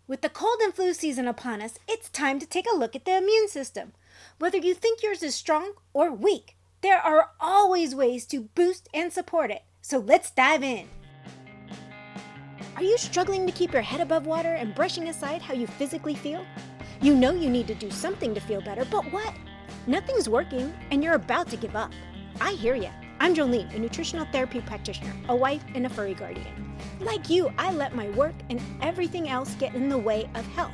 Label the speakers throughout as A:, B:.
A: With the cold and flu season upon us, it's time to take a look at the immune system. Whether you think yours is strong or weak, there are always ways to boost and support it. So let's dive in. Are you struggling to keep your head above water and brushing aside how you physically feel? You know you need to do something to feel better, but what? Nothing's working and you're about to give up. I hear ya. I'm Jolene, a nutritional therapy practitioner, a wife, and a furry guardian. Like you, I let my work and everything else get in the way of health,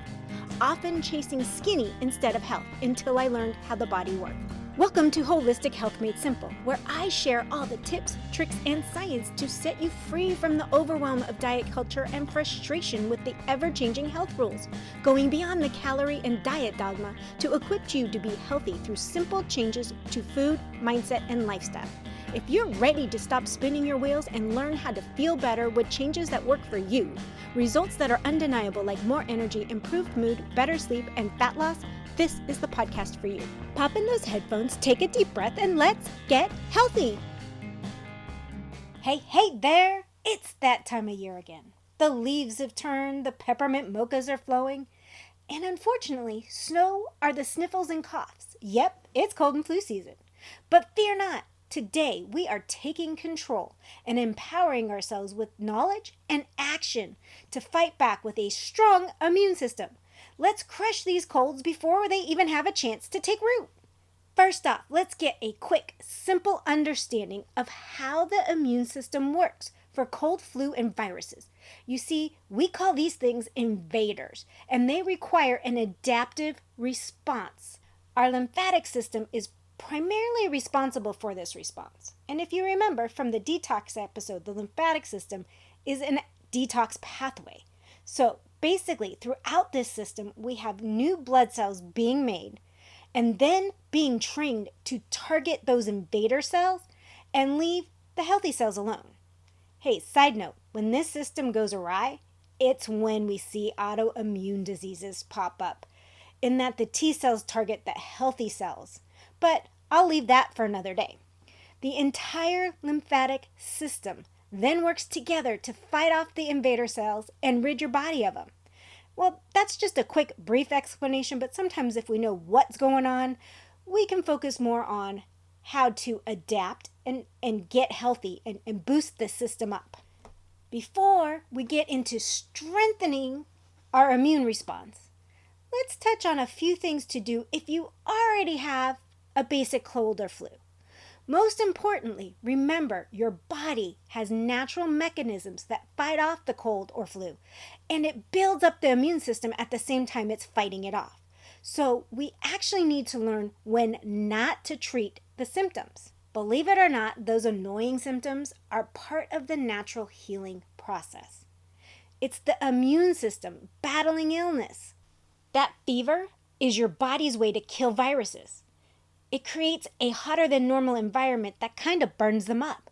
A: often chasing skinny instead of health until I learned how the body worked. Welcome to Holistic Health Made Simple, where I share all the tips, tricks, and science to set you free from the overwhelm of diet culture and frustration with the ever-changing health rules, going beyond the calorie and diet dogma to equip you to be healthy through simple changes to food, mindset, and lifestyle. If you're ready to stop spinning your wheels and learn how to feel better with changes that work for you, results that are undeniable like more energy, improved mood, better sleep, and fat loss, this is the podcast for you. Pop in those headphones, take a deep breath, and let's get healthy. Hey there! It's that time of year again. The leaves have turned, the peppermint mochas are flowing, and unfortunately, snow are the sniffles and coughs. Yep, it's cold and flu season. But fear not. Today, we are taking control and empowering ourselves with knowledge and action to fight back with a strong immune system. Let's crush these colds before they even have a chance to take root. First off, let's get a quick, simple understanding of how the immune system works for cold, flu, and viruses. You see, we call these things invaders, and they require an adaptive response. Our lymphatic system is primarily responsible for this response. And if you remember from the detox episode, the lymphatic system is a detox pathway. So basically, throughout this system, we have new blood cells being made and then being trained to target those invader cells and leave the healthy cells alone. Hey, side note, when this system goes awry, it's when we see autoimmune diseases pop up, in that the T cells target the healthy cells. But I'll leave that for another day. The entire lymphatic system then works together to fight off the invader cells and rid your body of them. Well, that's just a quick, brief explanation, but sometimes if we know what's going on, we can focus more on how to adapt and get healthy and boost the system up. Before we get into strengthening our immune response, let's touch on a few things to do if you already have a basic cold or flu. Most importantly, remember your body has natural mechanisms that fight off the cold or flu, and it builds up the immune system at the same time it's fighting it off. So we actually need to learn when not to treat the symptoms. Believe it or not, those annoying symptoms are part of the natural healing process. It's the immune system battling illness. That fever is your body's way to kill viruses. It creates a hotter than normal environment that kind of burns them up.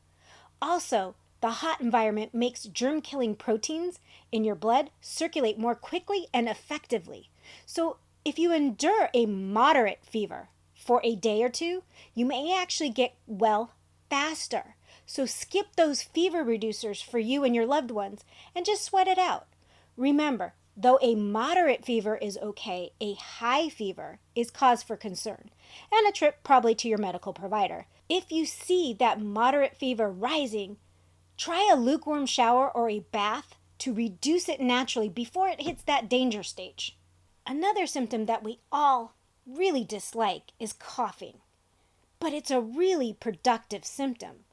A: Also, the hot environment makes germ-killing proteins in your blood circulate more quickly and effectively. So if you endure a moderate fever for a day or two, you may actually get well faster. So skip those fever reducers for you and your loved ones and just sweat it out. Remember, though a moderate fever is okay, a high fever is cause for concern, and a trip probably to your medical provider. If you see that moderate fever rising, try a lukewarm shower or a bath to reduce it naturally before it hits that danger stage. Another symptom that we all really dislike is coughing, but it's a really productive symptom.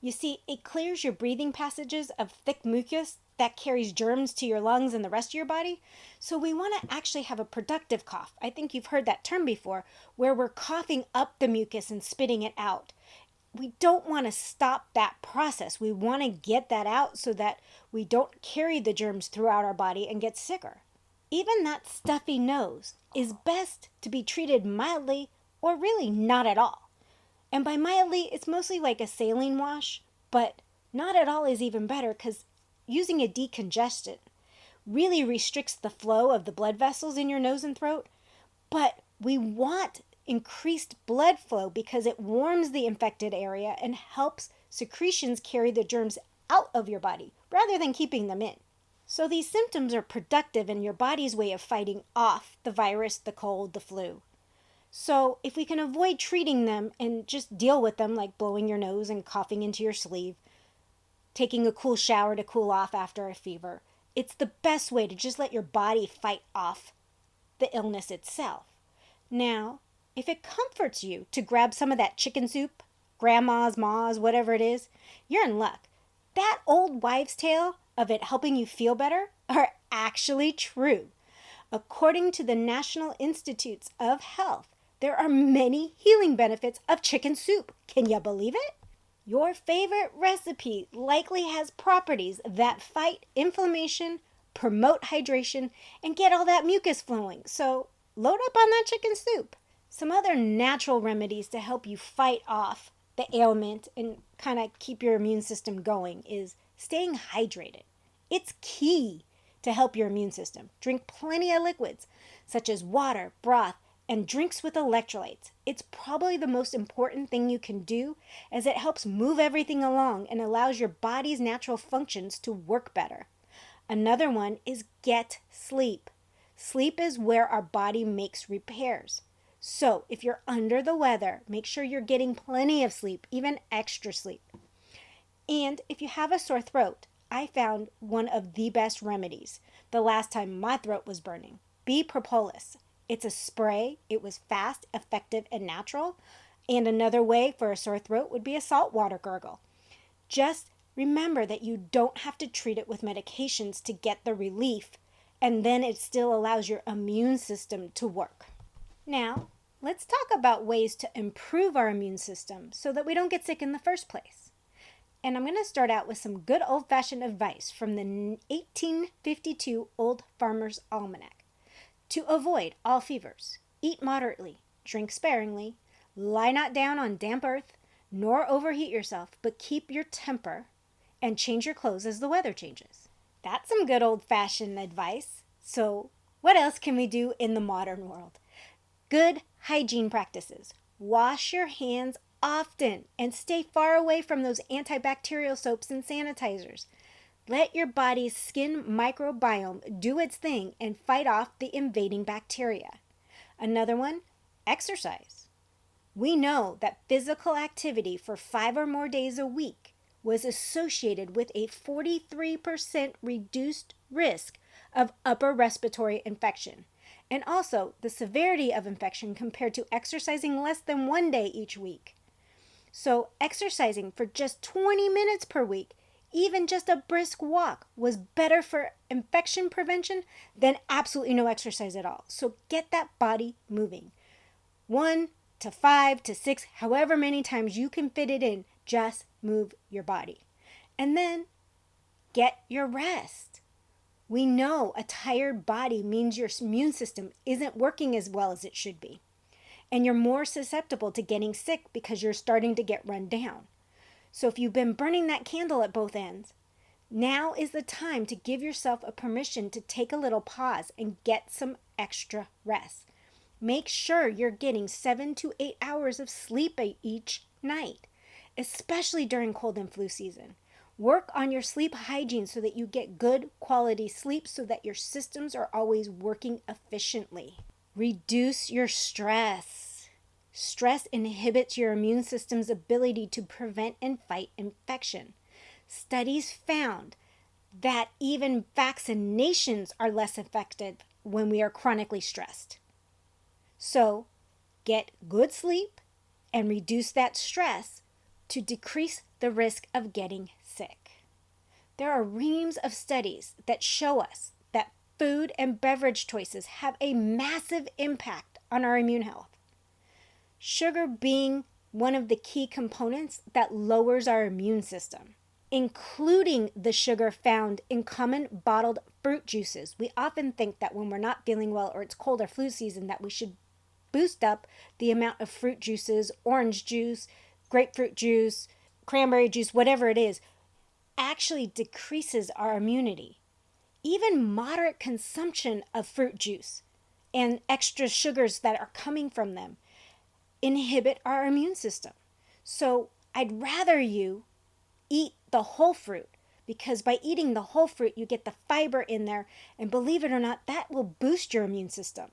A: You see, it clears your breathing passages of thick mucus that carries germs to your lungs and the rest of your body. So we want to actually have a productive cough. I think you've heard that term before, where we're coughing up the mucus and spitting it out. We don't want to stop that process. We want to get that out so that we don't carry the germs throughout our body and get sicker. Even that stuffy nose is best to be treated mildly or really not at all. And by mildly, it's mostly like a saline wash, but not at all is even better because using a decongestant really restricts the flow of the blood vessels in your nose and throat, but we want increased blood flow because it warms the infected area and helps secretions carry the germs out of your body rather than keeping them in. So these symptoms are productive in your body's way of fighting off the virus, the cold, the flu. So if we can avoid treating them and just deal with them, like blowing your nose and coughing into your sleeve, taking a cool shower to cool off after a fever, it's the best way to just let your body fight off the illness itself. Now, if it comforts you to grab some of that chicken soup, grandma's, ma's, whatever it is, you're in luck. That old wives' tale of it helping you feel better are actually true. According to the National Institutes of Health, there are many healing benefits of chicken soup. Can you believe it? Your favorite recipe likely has properties that fight inflammation, promote hydration, and get all that mucus flowing. So load up on that chicken soup. Some other natural remedies to help you fight off the ailment and kind of keep your immune system going is staying hydrated. It's key to help your immune system. Drink plenty of liquids, such as water, broth, and drinks with electrolytes. It's probably the most important thing you can do, as it helps move everything along and allows your body's natural functions to work better. Another one is get sleep. Sleep is where our body makes repairs. So if you're under the weather, make sure you're getting plenty of sleep, even extra sleep. And if you have a sore throat, I found one of the best remedies the last time my throat was burning. Bee propolis. It's a spray. It was fast, effective, and natural. And another way for a sore throat would be a saltwater gargle. Just remember that you don't have to treat it with medications to get the relief, and then it still allows your immune system to work. Now, let's talk about ways to improve our immune system so that we don't get sick in the first place. And I'm going to start out with some good old-fashioned advice from the 1852 Old Farmer's Almanac. To avoid all fevers, eat moderately, drink sparingly, lie not down on damp earth, nor overheat yourself, but keep your temper, and change your clothes as the weather changes. That's some good old-fashioned advice. So what else can we do in the modern world? Good hygiene practices. Wash your hands often and stay far away from those antibacterial soaps and sanitizers. Let your body's skin microbiome do its thing and fight off the invading bacteria. Another one, exercise. We know that physical activity for 5 or more days a week was associated with a 43% reduced risk of upper respiratory infection, and also the severity of infection compared to exercising less than 1 day each week. So exercising for just 20 minutes per week, even just a brisk walk, was better for infection prevention than absolutely no exercise at all. So get that body moving. 1 to 5 to 6, however many times you can fit it in, just move your body. And then get your rest. We know a tired body means your immune system isn't working as well as it should be. And you're more susceptible to getting sick because you're starting to get run down. So if you've been burning that candle at both ends, now is the time to give yourself a permission to take a little pause and get some extra rest. Make sure you're getting 7 to 8 hours of sleep each night, especially during cold and flu season. Work on your sleep hygiene so that you get good quality sleep so that your systems are always working efficiently. Reduce your stress. Stress inhibits your immune system's ability to prevent and fight infection. Studies found that even vaccinations are less effective when we are chronically stressed. So, get good sleep and reduce that stress to decrease the risk of getting sick. There are reams of studies that show us that food and beverage choices have a massive impact on our immune health. Sugar being one of the key components that lowers our immune system, including the sugar found in common bottled fruit juices. We often think that when we're not feeling well or it's cold or flu season that we should boost up the amount of fruit juices, orange juice, grapefruit juice, cranberry juice, whatever it is, actually decreases our immunity. Even moderate consumption of fruit juice and extra sugars that are coming from them inhibit our immune system. So I'd rather you eat the whole fruit, because by eating the whole fruit, you get the fiber in there, and believe it or not, that will boost your immune system.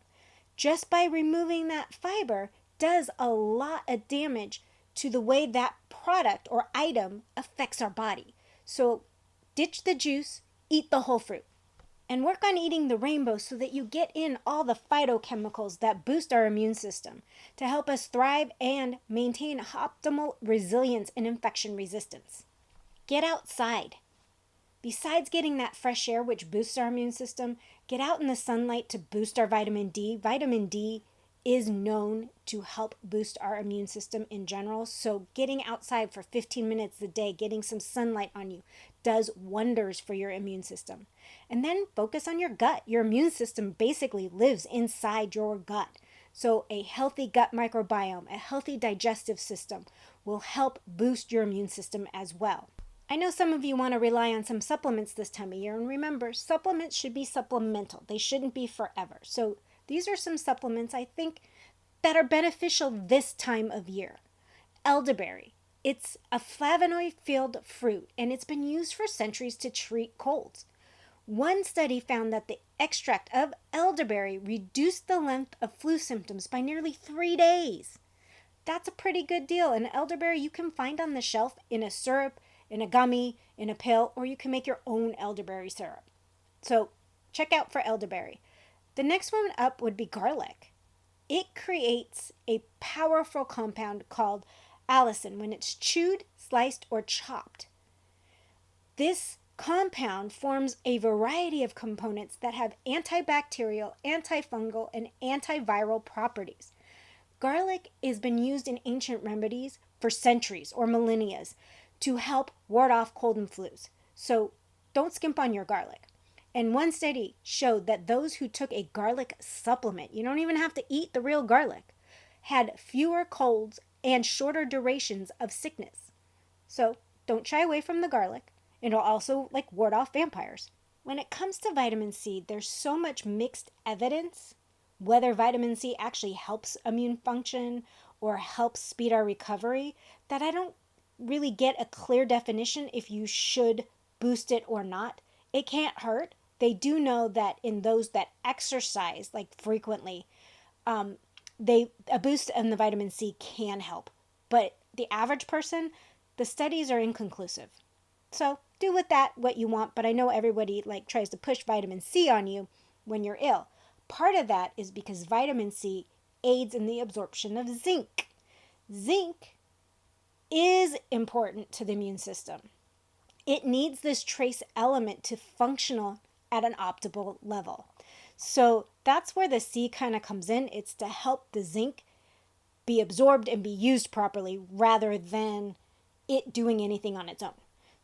A: Just by removing that fiber does a lot of damage to the way that product or item affects our body. So ditch the juice, eat the whole fruit. And work on eating the rainbow so that you get in all the phytochemicals that boost our immune system to help us thrive and maintain optimal resilience and infection resistance. Get outside. Besides getting that fresh air, which boosts our immune system, get out in the sunlight to boost our vitamin D. Vitamin D is known to help boost our immune system in general. So getting outside for 15 minutes a day, getting some sunlight on you, does wonders for your immune system. And then focus on your gut. Your immune system basically lives inside your gut. So a healthy gut microbiome, a healthy digestive system will help boost your immune system as well. I know some of you want to rely on some supplements this time of year, and remember, supplements should be supplemental. They shouldn't be forever. So these are some supplements I think that are beneficial this time of year. Elderberry. It's a flavonoid-filled fruit, and it's been used for centuries to treat colds. One study found that the extract of elderberry reduced the length of flu symptoms by nearly 3 days. That's a pretty good deal. And elderberry you can find on the shelf in a syrup, in a gummy, in a pill, or you can make your own elderberry syrup. So check out for elderberry. The next one up would be garlic. It creates a powerful compound called allicin when it's chewed, sliced, or chopped. This compound forms a variety of components that have antibacterial, antifungal, and antiviral properties. Garlic has been used in ancient remedies for centuries or millennia to help ward off cold and flus. So don't skimp on your garlic. And one study showed that those who took a garlic supplement, you don't even have to eat the real garlic, had fewer colds and shorter durations of sickness. So don't shy away from the garlic. It'll also ward off vampires. When it comes to vitamin C, there's so much mixed evidence whether vitamin C actually helps immune function or helps speed our recovery that I don't really get a clear definition if you should boost it or not. It can't hurt. They do know that in those that exercise frequently, a boost in the vitamin C can help. But the average person, the studies are inconclusive. So do with that what you want, but I know everybody tries to push vitamin C on you when you're ill. Part of that is because vitamin C aids in the absorption of zinc. Zinc is important to the immune system. It needs this trace element to function at an optimal level. So that's where the C kind of comes in. It's to help the zinc be absorbed and be used properly rather than it doing anything on its own.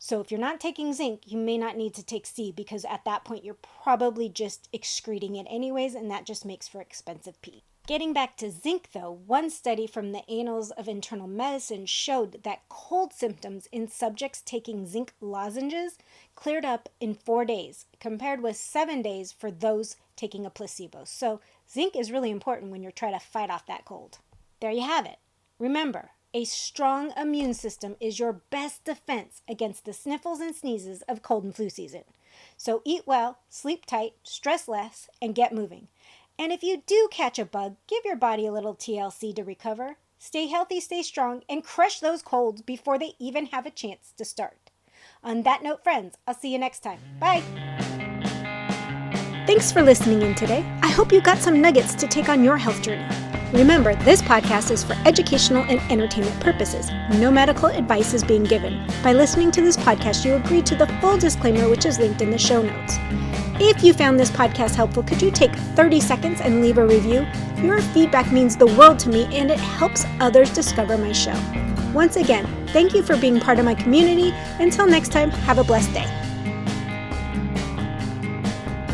A: So if you're not taking zinc, you may not need to take C because at that point you're probably just excreting it anyways, and that just makes for expensive pee. Getting back to zinc though, one study from the Annals of Internal Medicine showed that cold symptoms in subjects taking zinc lozenges cleared up in 4 days, compared with 7 days for those taking a placebo. So zinc is really important when you're trying to fight off that cold. There you have it. Remember, a strong immune system is your best defense against the sniffles and sneezes of cold and flu season. So eat well, sleep tight, stress less, and get moving. And if you do catch a bug, give your body a little TLC to recover. Stay healthy, stay strong, and crush those colds before they even have a chance to start. On that note, friends, I'll see you next time. Bye! Thanks for listening in today. I hope you got some nuggets to take on your health journey. Remember, this podcast is for educational and entertainment purposes. No medical advice is being given. By listening to this podcast, you agree to the full disclaimer, which is linked in the show notes. If you found this podcast helpful, could you take 30 seconds and leave a review? Your feedback means the world to me, and it helps others discover my show. Once again, thank you for being part of my community. Until next time, have a blessed day.